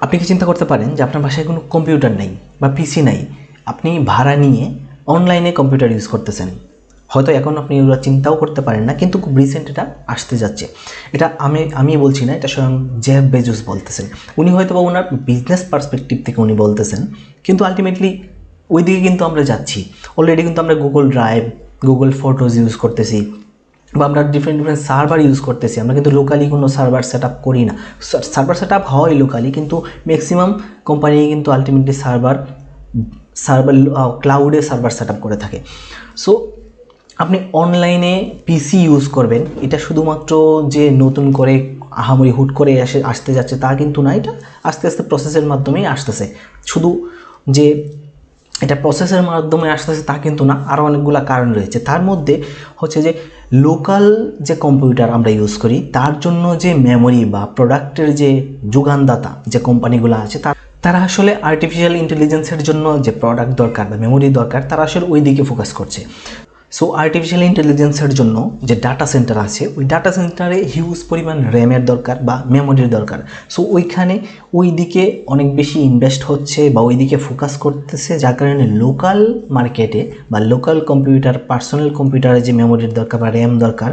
আপনি কি চিন্তা করতে পারেন যে আপনার বাসায় কোনো কম্পিউটার নেই বা পিসি নাই, আপনি ভাড়া নিয়ে অনলাইনে কম্পিউটার ইউজ করতেছেন। হয়তো এখন আপনি ওরা চিন্তাও করতে পারেন না, কিন্তু খুব রিসেন্ট এটা আসতে যাচ্ছে। এটা আমি বলছি না, এটা স্বয়ং জেফ বেজোস বলতেছেন। উনি হয়তো বা ওনার বিজনেস পার্সপেক্টিভ থেকে উনি বলতেছেন, কিন্তু আলটিমেটলি ওই দিকে কিন্তু আমরা যাচ্ছি। অলরেডি কিন্তু আমরা Google drive, Google photos use করতেছি, বা আমরা ডিফারেন্ট সার্ভার ইউজ করতেছি। আমরা কিন্তু লোকালি কোনো সার্ভার সেট আপ করি না। সার্ভার সেট আপ হয় লোকালি, কিন্তু ম্যাক্সিমাম কোম্পানি কিন্তু আলটিমেটলি সার্ভার ক্লাউডে সার্ভার সেট আপ করে থাকে। সো আপনি অনলাইনে পিসি ইউজ করবেন, এটা শুধুমাত্র যে নতুন করে আহামরি হুট করে আসতে যাচ্ছে তা কিন্তু না। এটা আস্তে আস্তে প্রসেসের মাধ্যমেই আসতেছে। শুধু যে এটা প্রসেসের মাধ্যমে আসতেছে তা কিন্তু না, আরও অনেকগুলো কারণ রয়েছে। তার মধ্যে হচ্ছে যে লোকাল যে কম্পিউটার আমরা ইউজ করি, তার জন্য যে মেমোরি বা প্রোডাক্টের যে যোগানদাতা যে কোম্পানিগুলো আছে, তারা আসলে আর্টিফিশিয়াল ইন্টেলিজেন্সের জন্য যে প্রোডাক্ট দরকার বা মেমোরি দরকার, তারা আসলে ওই দিকে ফোকাস করছে। সো আর্টিফিশিয়াল ইন্টেলিজেন্সের জন্য যে ডাটা সেন্টার আছে, ওই ডাটা সেন্টারে হিউজ পরিমাণ র্যামের দরকার বা মেমোরির দরকার। সো ওইখানে ওই দিকে অনেক বেশি ইনভেস্ট হচ্ছে বা ওই দিকে ফোকাস করতেছে, যার কারণে লোকাল মার্কেটে বা লোকাল কম্পিউটার, পার্সোনাল কম্পিউটারে যে মেমোরির দরকার বা র্যাম দরকার,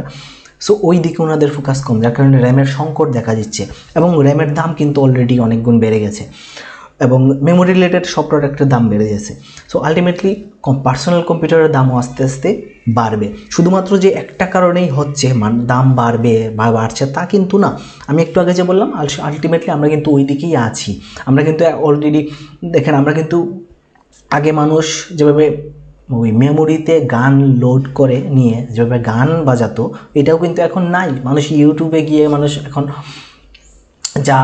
সো ওই দিকে ওনাদের ফোকাস কম, যার কারণে র্যামের সংকট দেখা দিচ্ছে। এবং র্যামের দাম কিন্তু অলরেডি অনেক গুণ বেড়ে গেছে, এবং মেমোরি রিলেটেড সব প্রোডাক্টের দাম বেড়ে গেছে। সো আলটিমেটলি পার্সোনাল কম্পিউটারের দামও আস্তে আস্তে বাড়বে। শুধুমাত্র যে একটা কারণেই হচ্ছে দাম বাড়বে বা বাড়ছে তা কিন্তু না। আমি একটু আগে যে বললাম, আলটিমেটলি আমরা কিন্তু ওই দিকেই আছি। আমরা কিন্তু অলরেডি দেখেন, আমরা কিন্তু আগে মানুষ যেভাবে ওই মেমোরিতে গান লোড করে নিয়ে যেভাবে গান বাজাতো, এটাও কিন্তু এখন নাই। মানুষ ইউটিউবে গিয়ে মানুষ এখন যা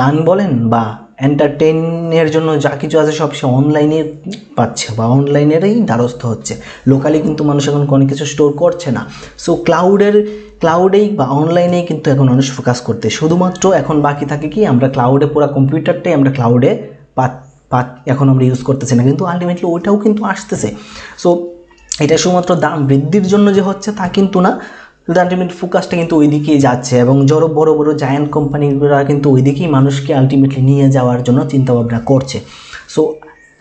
গান বলেন বা এন্টারটেইনের জন্য যা কিছু আছে সব সে অনলাইনে পাচ্ছে বা অনলাইনেরই দ্বারস্থ হচ্ছে। লোকালি কিন্তু মানুষ এখন কোনো কিছু স্টোর করছে না। সো ক্লাউডেই বা অনলাইনেই কিন্তু এখন মানুষ ফোকাস করতে। শুধুমাত্র এখন বাকি থাকে কি, আমরা ক্লাউডে পুরো কম্পিউটারটাই আমরা ক্লাউডে এখন আমরা ইউজ করতেছি না, কিন্তু আলটিমেটলি ওইটাও কিন্তু আসতেছে। সো এটা শুধুমাত্র দাম বৃদ্ধির জন্য যে হচ্ছে তা কিন্তু না, আলটিমেটলি ফোকাসটা কিন্তু ওই দিকেই যাচ্ছে, এবং বড় বড় জায়ান্ট কোম্পানিগুলো কিন্তু ওই দিকেই মানুষকে আলটিমেটলি নিয়ে যাওয়ার জন্য চিন্তাভাবনা করছে। সো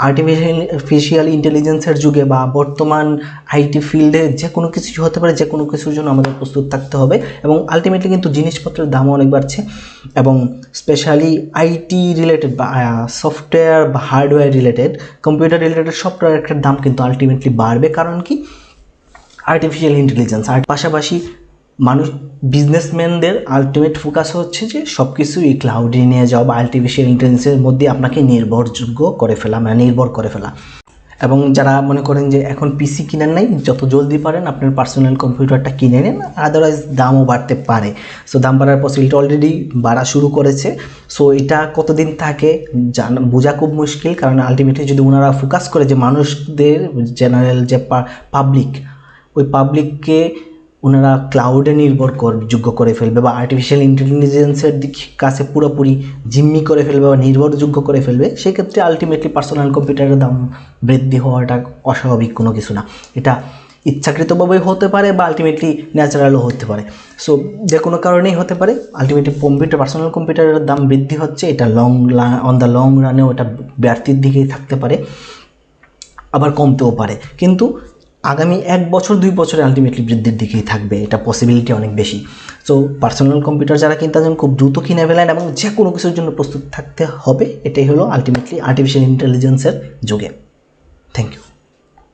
আর্টিফিশিয়াল ইন্টেলিজেন্সের যুগে বা বর্তমান আইটি ফিল্ডে যে কোনো কিছুই হতে পারে, যে কোনো কিছুর জন্য আমাদের প্রস্তুত থাকতে হবে। এবং আলটিমেটলি কিন্তু জিনিসপত্রের দামও অনেক বাড়ছে, এবং স্পেশালি আইটি রিলেটেড বা সফটওয়্যার বা হার্ডওয়্যার রিলেটেড, কম্পিউটার রিলেটেড সব প্রোডাক্টের দাম কিন্তু আলটিমেটলি বাড়বে। কারণ কি, আর্টিফিশিয়াল ইন্টেলিজেন্স। আর পাশাপাশি মানুষ, বিজনেসম্যানদের আলটিমেট ফোকাস হচ্ছে যে সব কিছু এই ক্লাউডে নিয়ে যাওয়া বা আর্টিফিশিয়াল ইন্টেলিজেন্সের মধ্যে আপনাকে নির্ভরযোগ্য করে ফেলা, মানে নির্ভর করে ফেলা। এবং যারা মনে করেন যে এখন পিসি কিনেন নাই, যত জলদি পারেন আপনার পার্সোনাল কম্পিউটারটা কিনে নেন, আদারওয়াইজ দামও বাড়তে পারে। সো দাম বাড়ার পসিবিলিটি অলরেডি বাড়া শুরু করেছে। সো এটা কতদিন থাকে বোঝা খুব মুশকিল, কারণ আলটিমেটলি যদি ওনারা ফোকাস করে যে মানুষদের জেনারেল যে পাবলিক, ওই পাবলিককে ওনারা ক্লাউডে যোগ্য করে ফেলবে বা আর্টিফিশিয়াল ইন্টেলিজেন্সের কাছে পুরোপুরি জিম্মি করে ফেলবে বা নির্ভরযোগ্য করে ফেলবে, সেক্ষেত্রে আলটিমেটলি পার্সোনাল কম্পিউটারের দাম বৃদ্ধি হওয়াটা অস্বাভাবিক কোনো কিছু না। এটা ইচ্ছাকৃতভাবে হতে পারে বা আলটিমেটলি ন্যাচারালও হতে পারে। সো যে কোনো কারণেই হতে পারে, আলটিমেটলি পার্সোনাল কম্পিউটারের দাম বৃদ্ধি হচ্ছে, এটা অন দ্য লং রানেও এটা ব্যর্থের দিকেই থাকতে পারে, আবার কমতেও পারে। কিন্তু আগামী 1 বছর 2 বছরে আলটিমেটলি বৃদ্ধির দিকেই থাকবে, এটা পসিবিলিটি অনেক বেশি। সো পার্সোনাল কম্পিউটার যারা কিনতেছেন খুব দ্রুত কিনে ফেলেন, এবং যে কোনো কিছুর জন্য প্রস্তুত থাকতে হবে। এটাই হলো আলটিমেটলি আর্টিফিশিয়াল ইন্টেলিজেন্সের যুগে। Thank you.